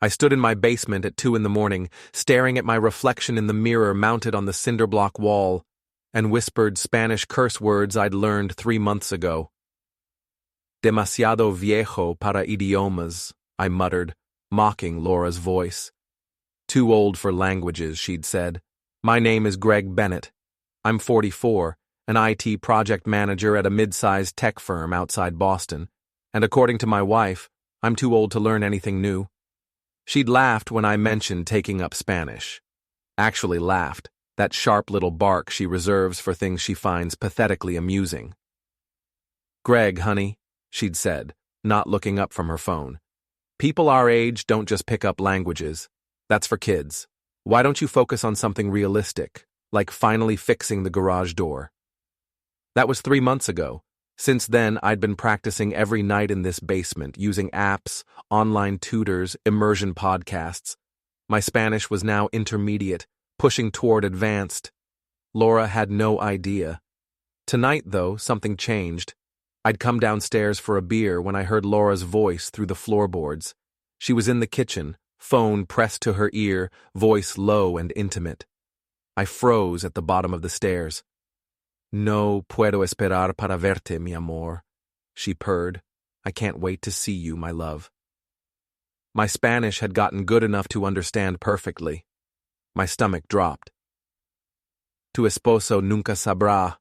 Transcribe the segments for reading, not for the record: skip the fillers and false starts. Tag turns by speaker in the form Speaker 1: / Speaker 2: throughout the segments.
Speaker 1: I stood in my basement at 2 in the morning, staring at my reflection in the mirror mounted on the cinderblock wall, and whispered Spanish curse words I'd learned 3 months ago. Demasiado viejo para idiomas, I muttered, mocking Laura's voice. Too old for languages, she'd said. My name is Greg Bennett. I'm 44, an IT project manager at a mid-sized tech firm outside Boston, and according to my wife, I'm too old to learn anything new. She'd laughed when I mentioned taking up Spanish. Actually laughed, that sharp little bark she reserves for things she finds pathetically amusing. Greg, honey, she'd said, not looking up from her phone. People our age don't just pick up languages. That's for kids. Why don't you focus on something realistic, like finally fixing the garage door? That was 3 months ago. Since then, I'd been practicing every night in this basement, using apps, online tutors, immersion podcasts. My Spanish was now intermediate, pushing toward advanced. Laura had no idea. Tonight, though, something changed. I'd come downstairs for a beer when I heard Laura's voice through the floorboards. She was in the kitchen, phone pressed to her ear, voice low and intimate. I froze at the bottom of the stairs. No puedo esperar para verte, mi amor, she purred. I can't wait to see you, my love. My Spanish had gotten good enough to understand perfectly. My stomach dropped. Tu esposo nunca sabrá,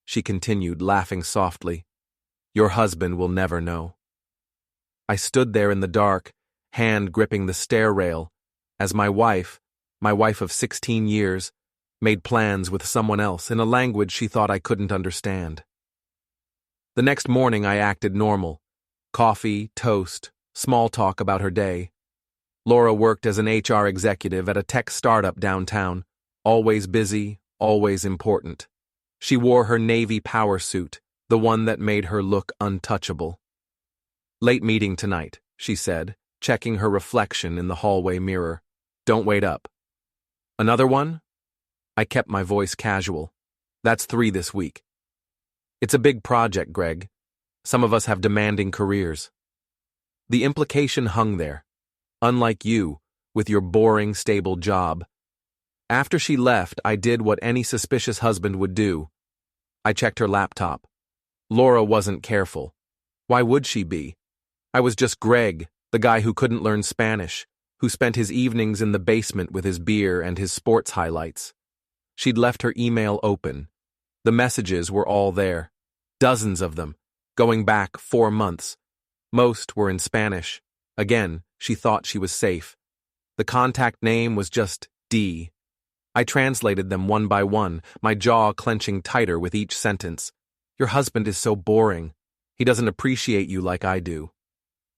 Speaker 1: she continued, laughing softly. Your husband will never know. I stood there in the dark, hand gripping the stair rail, as my wife of 16 years, made plans with someone else in a language she thought I couldn't understand. The next morning I acted normal. Coffee, toast, small talk about her day. Laura worked as an HR executive at a tech startup downtown, always busy, always important. She wore her navy power suit, the one that made her look untouchable. Late meeting tonight, she said, checking her reflection in the hallway mirror. Don't wait up. Another one? I kept my voice casual. That's 3 this week. It's a big project, Greg. Some of us have demanding careers. The implication hung there. Unlike you, with your boring, stable job. After she left, I did what any suspicious husband would do. I checked her laptop. Laura wasn't careful. Why would she be? I was just Greg, the guy who couldn't learn Spanish, who spent his evenings in the basement with his beer and his sports highlights. She'd left her email open. The messages were all there. Dozens of them, going back 4 months. Most were in Spanish. Again, she thought she was safe. The contact name was just D. I translated them one by one, my jaw clenching tighter with each sentence. Your husband is so boring. He doesn't appreciate you like I do.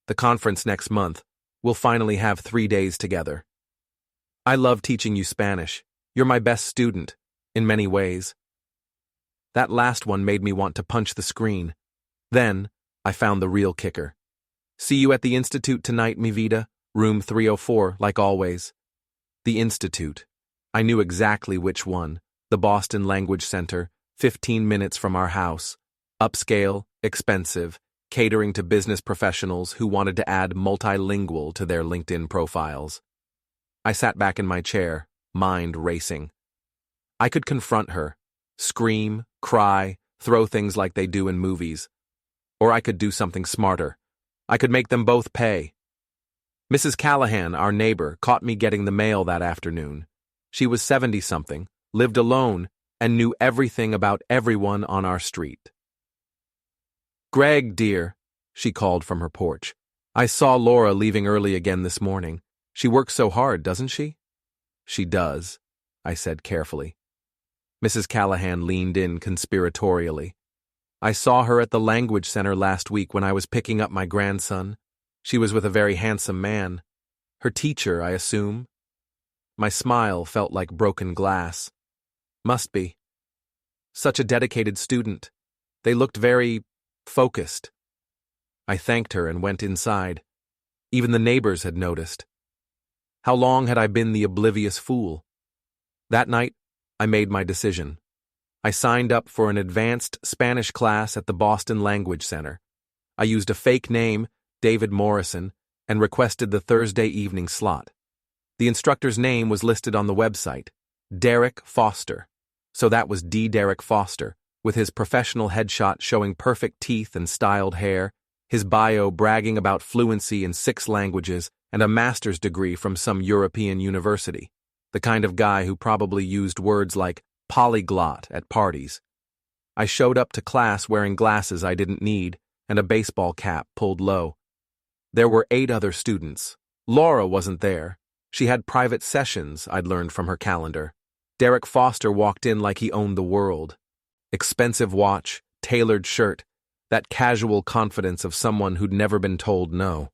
Speaker 1: The conference next month. We'll finally have 3 days together. I love teaching you Spanish. You're my best student, in many ways. That last one made me want to punch the screen. Then, I found the real kicker. See you at the Institute tonight, mi vida, room 304, like always. The Institute. I knew exactly which one. The Boston Language Center, 15 minutes from our house. Upscale, expensive, catering to business professionals who wanted to add multilingual to their LinkedIn profiles. I sat back in my chair, mind racing. I could confront her, scream, cry, throw things like they do in movies. Or I could do something smarter. I could make them both pay. Mrs. Callahan, our neighbor, caught me getting the mail that afternoon. She was 70-something, lived alone, and knew everything about everyone on our street. Greg, dear, she called from her porch. I saw Laura leaving early again this morning. She works so hard, doesn't she? She does, I said carefully. Mrs. Callahan leaned in conspiratorially. I saw her at the language center last week when I was picking up my grandson. She was with a very handsome man. Her teacher, I assume. My smile felt like broken glass. Must be. Such a dedicated student. They looked very focused. I thanked her and went inside. Even the neighbors had noticed. How long had I been the oblivious fool? That night, I made my decision. I signed up for an advanced Spanish class at the Boston Language Center. I used a fake name, David Morrison, and requested the Thursday evening slot. The instructor's name was listed on the website, Derek Foster. So that was D. Derek Foster, with his professional headshot showing perfect teeth and styled hair, his bio bragging about fluency in 6 languages, and a master's degree from some European university. The kind of guy who probably used words like polyglot at parties. I showed up to class wearing glasses I didn't need and a baseball cap pulled low. There were 8 other students. Laura wasn't there. She had private sessions, I'd learned from her calendar. Derek Foster walked in like he owned the world. Expensive watch, tailored shirt, that casual confidence of someone who'd never been told no.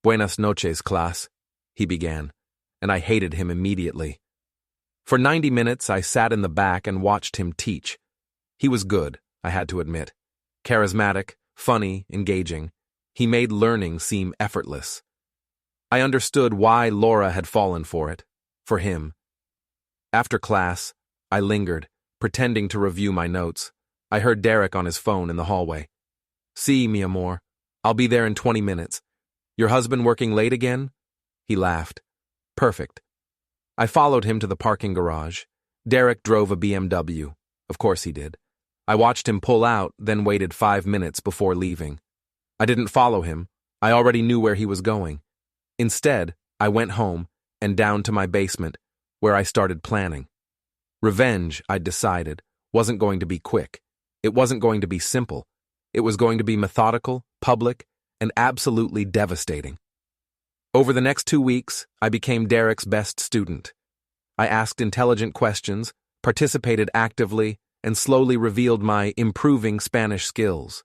Speaker 1: Buenas noches, class, he began, and I hated him immediately. For 90 minutes, I sat in the back and watched him teach. He was good, I had to admit. Charismatic, funny, engaging. He made learning seem effortless. I understood why Laura had fallen for it, for him. After class, I lingered, pretending to review my notes. I heard Derek on his phone in the hallway. "See, mi amor. I'll be there in 20 minutes. Your husband working late again?" He laughed. "Perfect." I followed him to the parking garage. Derek drove a BMW. Of course he did. I watched him pull out, then waited 5 minutes before leaving. I didn't follow him. I already knew where he was going. Instead, I went home and down to my basement, where I started planning. Revenge, I'd decided, wasn't going to be quick. It wasn't going to be simple. It was going to be methodical, public, and absolutely devastating. Over the next 2 weeks, I became Derek's best student. I asked intelligent questions, participated actively, and slowly revealed my improving Spanish skills.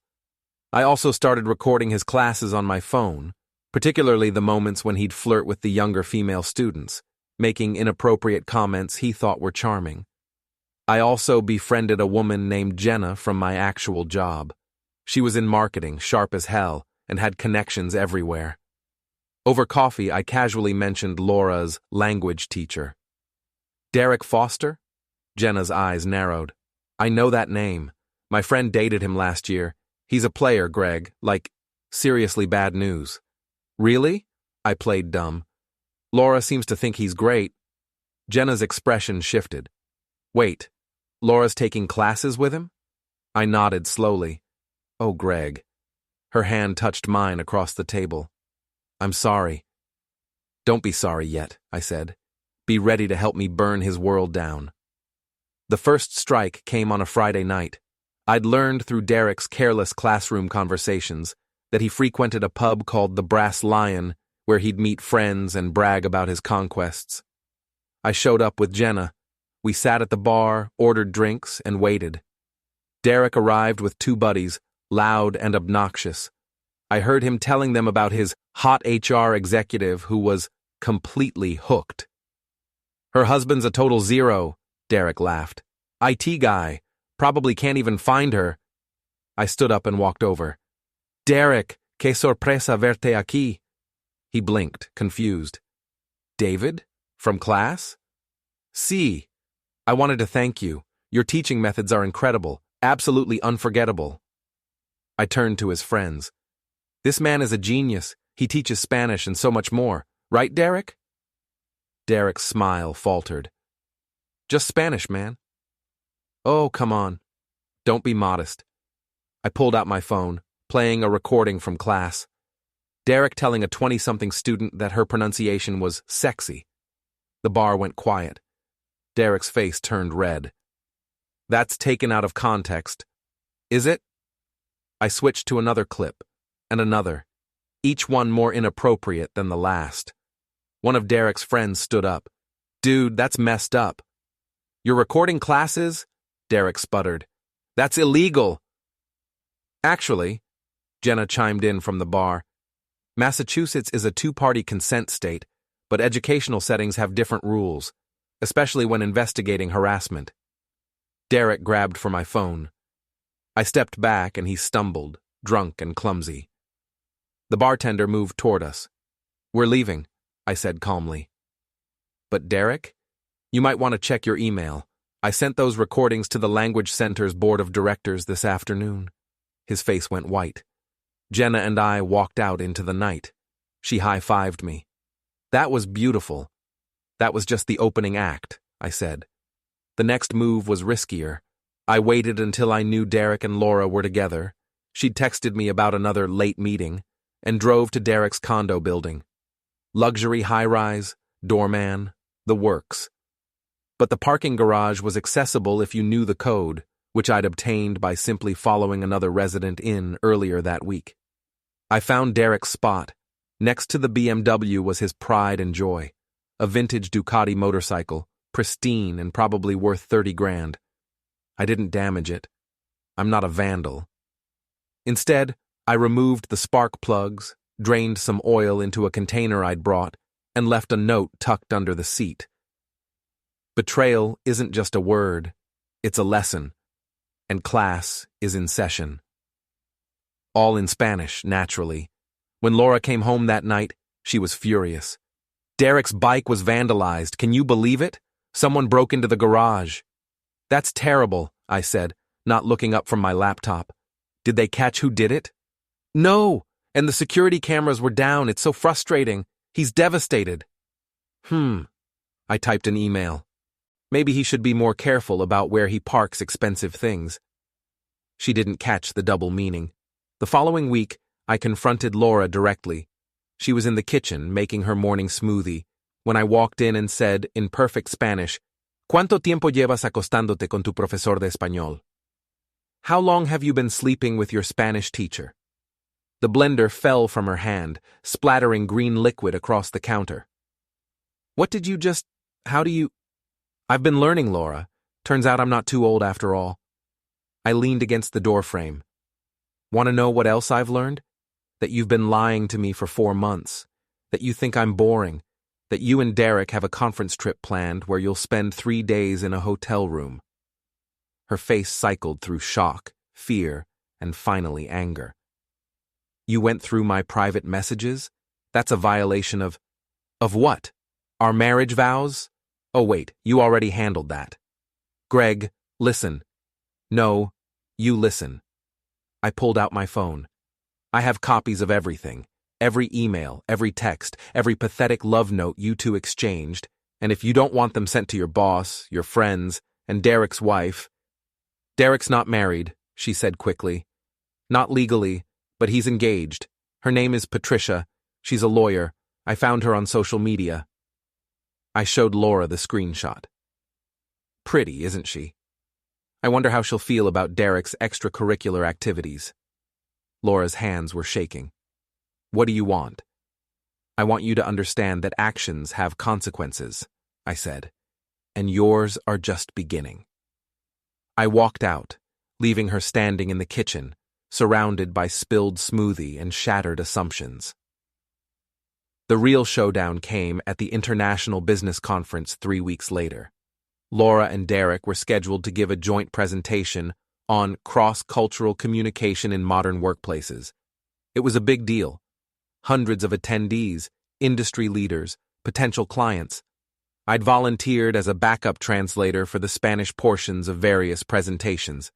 Speaker 1: I also started recording his classes on my phone, particularly the moments when he'd flirt with the younger female students, making inappropriate comments he thought were charming. I also befriended a woman named Jenna from my actual job. She was in marketing, sharp as hell, and had connections everywhere. Over coffee, I casually mentioned Laura's language teacher. "Derek Foster?" Jenna's eyes narrowed. "I know that name. My friend dated him last year. He's a player, Greg, like, seriously bad news." "Really?" I played dumb. "Laura seems to think he's great." Jenna's expression shifted. "Wait, Laura's taking classes with him?" I nodded slowly. "Oh, Greg." Her hand touched mine across the table. "I'm sorry." "Don't be sorry yet," I said. "Be ready to help me burn his world down." The first strike came on a Friday night. I'd learned through Derek's careless classroom conversations that he frequented a pub called the Brass Lion, where he'd meet friends and brag about his conquests. I showed up with Jenna. We sat at the bar, ordered drinks, and waited. Derek arrived with 2 buddies, loud and obnoxious. I heard him telling them about his hot HR executive who was completely hooked. "Her husband's a total zero," Derek laughed. "IT guy. Probably can't even find her." I stood up and walked over. "Derek, qué sorpresa verte aquí." He blinked, confused. "David? From class?" "Sí. I wanted to thank you. Your teaching methods are incredible, absolutely unforgettable." I turned to his friends. "This man is a genius. He teaches Spanish and so much more. Right, Derek?" Derek's smile faltered. "Just Spanish, man." "Oh, come on. Don't be modest." I pulled out my phone, playing a recording from class. Derek telling a 20-something student that her pronunciation was sexy. The bar went quiet. Derek's face turned red. "That's taken out of context. Is it?" I switched to another clip, and another, each one more inappropriate than the last. One of Derek's friends stood up. "Dude, that's messed up." "You're recording classes?" Derek sputtered. "That's illegal." "Actually," Jenna chimed in from the bar, "Massachusetts is a 2-party consent state, but educational settings have different rules, especially when investigating harassment." Derek grabbed for my phone. I stepped back and he stumbled, drunk and clumsy. The bartender moved toward us. "We're leaving," I said calmly. "But Derek, you might want to check your email. I sent those recordings to the Language Center's board of directors this afternoon." His face went white. Jenna and I walked out into the night. She high-fived me. That was beautiful. That was just the opening act, I said. The next move was riskier. I waited until I knew Derek and Laura were together. She'd texted me about another late meeting, and drove to Derek's condo building. Luxury high-rise, doorman, the works. But the parking garage was accessible if you knew the code, which I'd obtained by simply following another resident in earlier that week. I found Derek's spot. Next to the BMW was his pride and joy, a vintage Ducati motorcycle, pristine and probably worth 30 grand. I didn't damage it. I'm not a vandal. Instead, I removed the spark plugs, drained some oil into a container I'd brought, and left a note tucked under the seat. Betrayal isn't just a word, it's a lesson, and class is in session. All in Spanish, naturally. When Laura came home that night, she was furious. Derek's bike was vandalized, can you believe it? Someone broke into the garage. That's terrible, I said, not looking up from my laptop. Did they catch who did it? No, and the security cameras were down, it's so frustrating. He's devastated. I typed an email. Maybe he should be more careful about where he parks expensive things. She didn't catch the double meaning. The following week, I confronted Laura directly. She was in the kitchen making her morning smoothie when I walked in and said, in perfect Spanish, ¿Cuánto tiempo llevas acostándote con tu profesor de español? How long have you been sleeping with your Spanish teacher? The blender fell from her hand, splattering green liquid across the counter. How do you... I've been learning, Laura. Turns out I'm not too old after all. I leaned against the doorframe. Want to know what else I've learned? That you've been lying to me for 4 months. That you think I'm boring. That you and Derek have a conference trip planned where you'll spend 3 days in a hotel room. Her face cycled through shock, fear, and finally anger. You went through my private messages? That's a violation of what? Our marriage vows? Oh wait, you already handled that. Greg, listen. No, you listen. I pulled out my phone. I have copies of everything. Every email, every text, every pathetic love note you two exchanged, and if you don't want them sent to your boss, your friends, and Derek's wife... Derek's not married, she said quickly. Not legally, but he's engaged. Her name is Patricia. She's a lawyer. I found her on social media. I showed Laura the screenshot. Pretty, isn't she? I wonder how she'll feel about Derek's extracurricular activities. Laura's hands were shaking. What do you want? I want you to understand that actions have consequences, I said, and yours are just beginning. I walked out, leaving her standing in the kitchen, surrounded by spilled smoothie and shattered assumptions. The real showdown came at the International Business Conference 3 weeks later. Laura and Derek were scheduled to give a joint presentation on cross-cultural communication in modern workplaces. It was a big deal. Hundreds of attendees, industry leaders, potential clients. I'd volunteered as a backup translator for the Spanish portions of various presentations.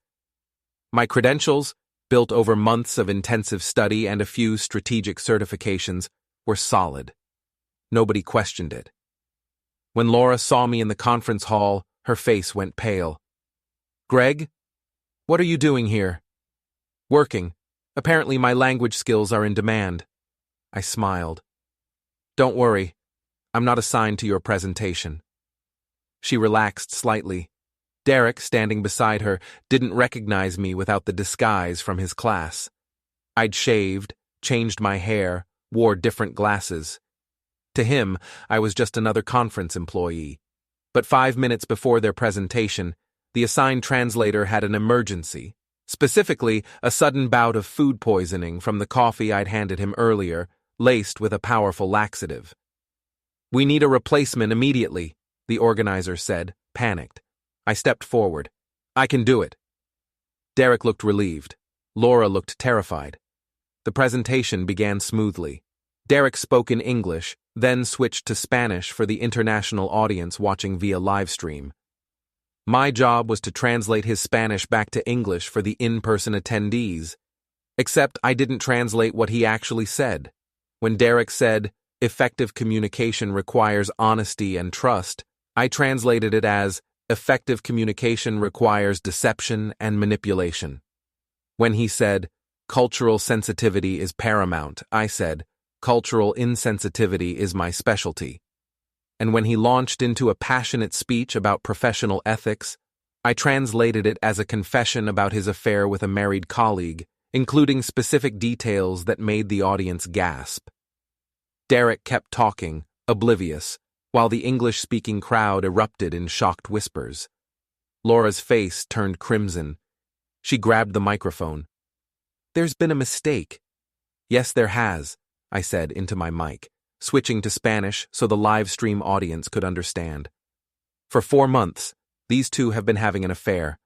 Speaker 1: My credentials, built over months of intensive study and a few strategic certifications, were solid. Nobody questioned it. When Laura saw me in the conference hall, her face went pale. Greg, what are you doing here? Working. Apparently my language skills are in demand. I smiled. Don't worry. I'm not assigned to your presentation. She relaxed slightly. Derek, standing beside her, didn't recognize me without the disguise from his class. I'd shaved, changed my hair, wore different glasses. To him, I was just another conference employee. But 5 minutes before their presentation, the assigned translator had an emergency, specifically a sudden bout of food poisoning from the coffee I'd handed him earlier, laced with a powerful laxative. We need a replacement immediately, the organizer said, panicked. I stepped forward. I can do it. Derek looked relieved. Laura looked terrified. The presentation began smoothly. Derek spoke in English, then switched to Spanish for the international audience watching via livestream. My job was to translate his Spanish back to English for the in-person attendees. Except I didn't translate what he actually said. When Derek said, effective communication requires honesty and trust, I translated it as, effective communication requires deception and manipulation. When he said, cultural sensitivity is paramount, I said, cultural insensitivity is my specialty. And when he launched into a passionate speech about professional ethics, I translated it as a confession about his affair with a married colleague, including specific details that made the audience gasp. Derek kept talking, oblivious, while the English-speaking crowd erupted in shocked whispers. Laura's face turned crimson. She grabbed the microphone. "There's been a mistake." "Yes, there has," I said into my mic, switching to Spanish so the live stream audience could understand. For 4 months, these two have been having an affair.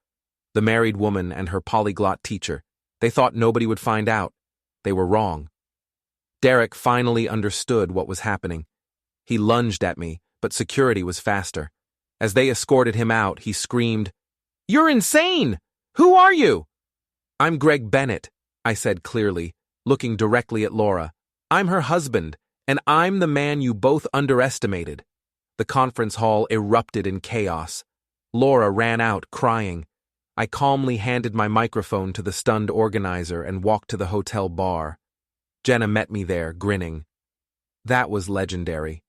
Speaker 1: The married woman and her polyglot teacher. They thought nobody would find out. They were wrong. Derek finally understood what was happening. He lunged at me, but security was faster. As they escorted him out, he screamed, "You're insane! Who are you?" "I'm Greg Bennett," I said clearly, looking directly at Laura. "I'm her husband, and I'm the man you both underestimated." The conference hall erupted in chaos. Laura ran out, crying. I calmly handed my microphone to the stunned organizer and walked to the hotel bar. Jenna met me there, grinning. That was legendary.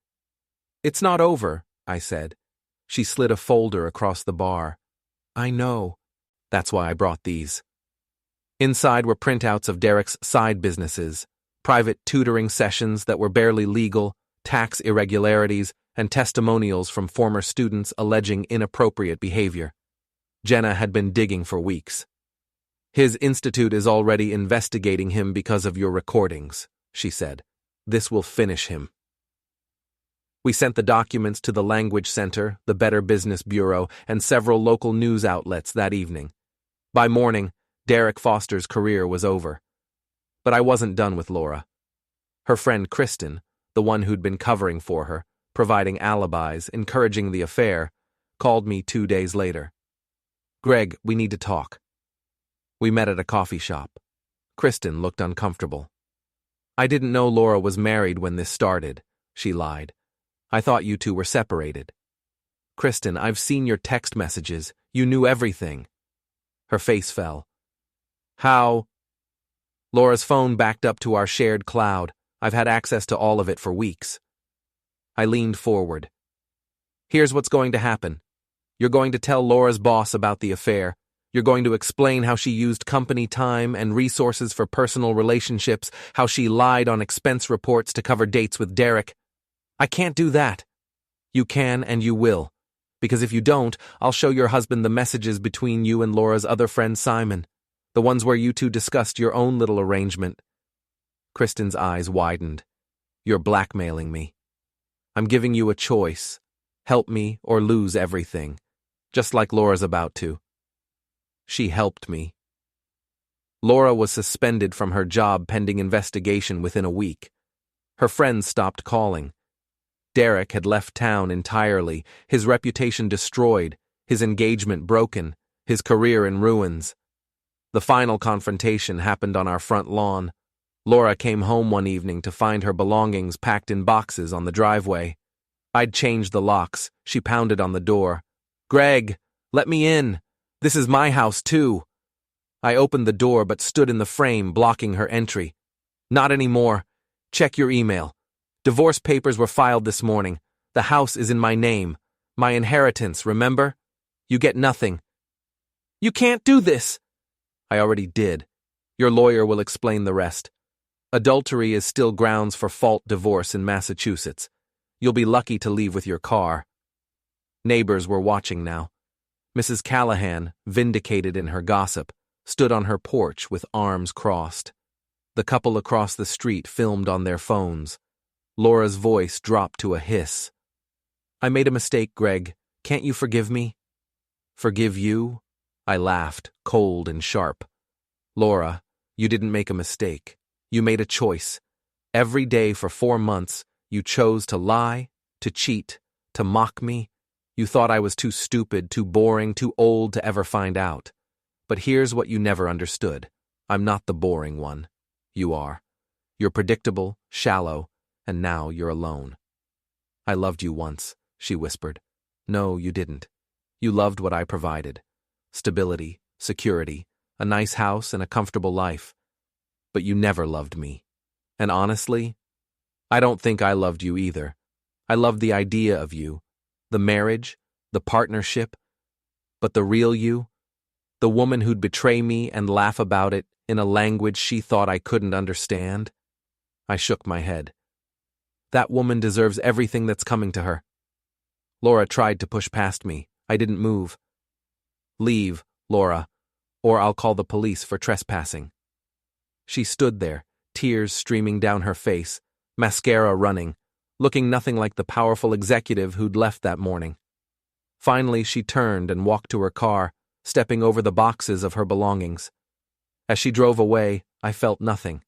Speaker 1: "It's not over," I said. She slid a folder across the bar. "I know. That's why I brought these." Inside were printouts of Derek's side businesses, private tutoring sessions that were barely legal, tax irregularities, and testimonials from former students alleging inappropriate behavior. Jenna had been digging for weeks. "His institute is already investigating him because of your recordings," she said. "This will finish him." We sent the documents to the Language Center, the Better Business Bureau, and several local news outlets that evening. By morning, Derek Foster's career was over. But I wasn't done with Laura. Her friend Kristen, the one who'd been covering for her, providing alibis, encouraging the affair, called me 2 days later. "Greg, we need to talk." We met at a coffee shop. Kristen looked uncomfortable. "I didn't know Laura was married when this started," she lied. "I thought you two were separated." "Kristen, I've seen your text messages. You knew everything." Her face fell. "How?" "Laura's phone backed up to our shared cloud. I've had access to all of it for weeks." I leaned forward. "Here's what's going to happen. You're going to tell Laura's boss about the affair. You're going to explain how she used company time and resources for personal relationships, how she lied on expense reports to cover dates with Derek. I can't do that." "You can and you will. Because if you don't, I'll show your husband the messages between you and Laura's other friend Simon. The ones where you two discussed your own little arrangement." Kristen's eyes widened. "You're blackmailing me. I'm giving you a choice. Help me or lose everything. Just like Laura's about to." She helped me. Laura was suspended from her job pending investigation within a week. Her friends stopped calling. Derek had left town entirely, his reputation destroyed, his engagement broken, his career in ruins. The final confrontation happened on our front lawn. Laura came home one evening to find her belongings packed in boxes on the driveway. I'd changed the locks. She pounded on the door. "Greg, let me in. This is my house, too." I opened the door but stood in the frame, blocking her entry. "Not anymore. Check your email. Divorce papers were filed this morning. The house is in my name. My inheritance, remember? You get nothing." "You can't do this." "I already did. Your lawyer will explain the rest. Adultery is still grounds for fault divorce in Massachusetts. You'll be lucky to leave with your car." Neighbors were watching now. Mrs. Callahan, vindicated in her gossip, stood on her porch with arms crossed. The couple across the street filmed on their phones. Laura's voice dropped to a hiss. "I made a mistake, Greg. Can't you forgive me?" "Forgive you?" I laughed, cold and sharp. "Laura, you didn't make a mistake. You made a choice. Every day for 4 months, you chose to lie, to cheat, to mock me. You thought I was too stupid, too boring, too old to ever find out. But here's what you never understood. I'm not the boring one. You are. You're predictable, shallow, and now you're alone. I loved you once, she whispered. No, you didn't. You loved what I provided. Stability, security, a nice house and a comfortable life. But you never loved me. And honestly, I don't think I loved you either. I loved the idea of you, the marriage, the partnership, but the real you, the woman who'd betray me and laugh about it in a language she thought I couldn't understand. I shook my head. That woman deserves everything that's coming to her. Laura tried to push past me. I didn't move. Leave, Laura, or I'll call the police for trespassing. She stood there, tears streaming down her face, mascara running, looking nothing like the powerful executive who'd left that morning. Finally, she turned and walked to her car, stepping over the boxes of her belongings. As she drove away, I felt nothing.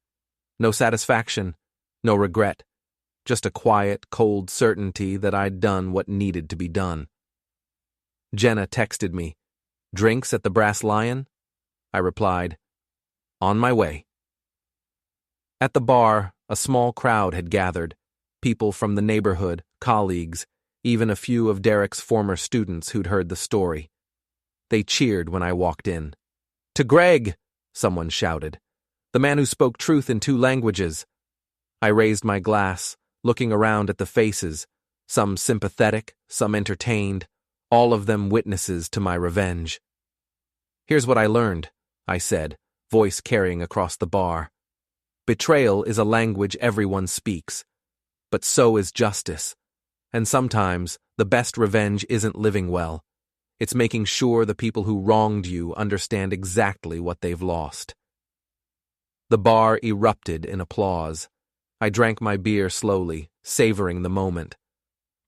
Speaker 1: No satisfaction, no regret, just a quiet, cold certainty that I'd done what needed to be done. Jenna texted me, "Drinks at the Brass Lion?" I replied, "On my way." At the bar, a small crowd had gathered, people from the neighborhood, colleagues, even a few of Derek's former students who'd heard the story. They cheered when I walked in. "To Greg!" someone shouted. "The man who spoke truth in 2 languages." I raised my glass, looking around at the faces, some sympathetic, some entertained, all of them witnesses to my revenge. "Here's what I learned," I said, voice carrying across the bar. "Betrayal is a language everyone speaks, but so is justice. And sometimes the best revenge isn't living well. It's making sure the people who wronged you understand exactly what they've lost." The bar erupted in applause. I drank my beer slowly, savoring the moment.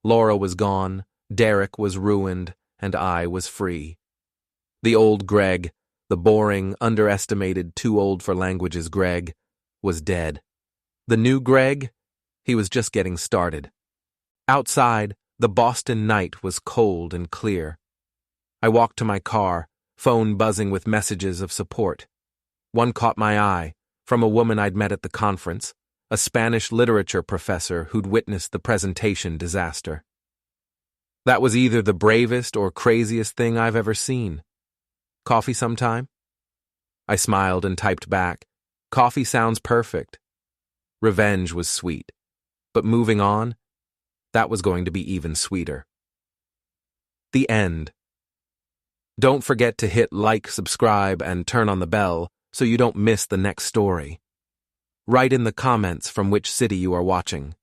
Speaker 1: Laura was gone, Derek was ruined, and I was free. The old Greg, the boring, underestimated, too old for languages Greg, was dead. The new Greg, he was just getting started. Outside, the Boston night was cold and clear. I walked to my car, phone buzzing with messages of support. One caught my eye, from a woman I'd met at the conference, a Spanish literature professor who'd witnessed the presentation disaster. "That was either the bravest or craziest thing I've ever seen. Coffee sometime?" I smiled and typed back, "Coffee sounds perfect." Revenge was sweet, but moving on, that was going to be even sweeter. The end. Don't forget to hit like, subscribe, and turn on the bell so you don't miss the next story. Write in the comments from which city you are watching.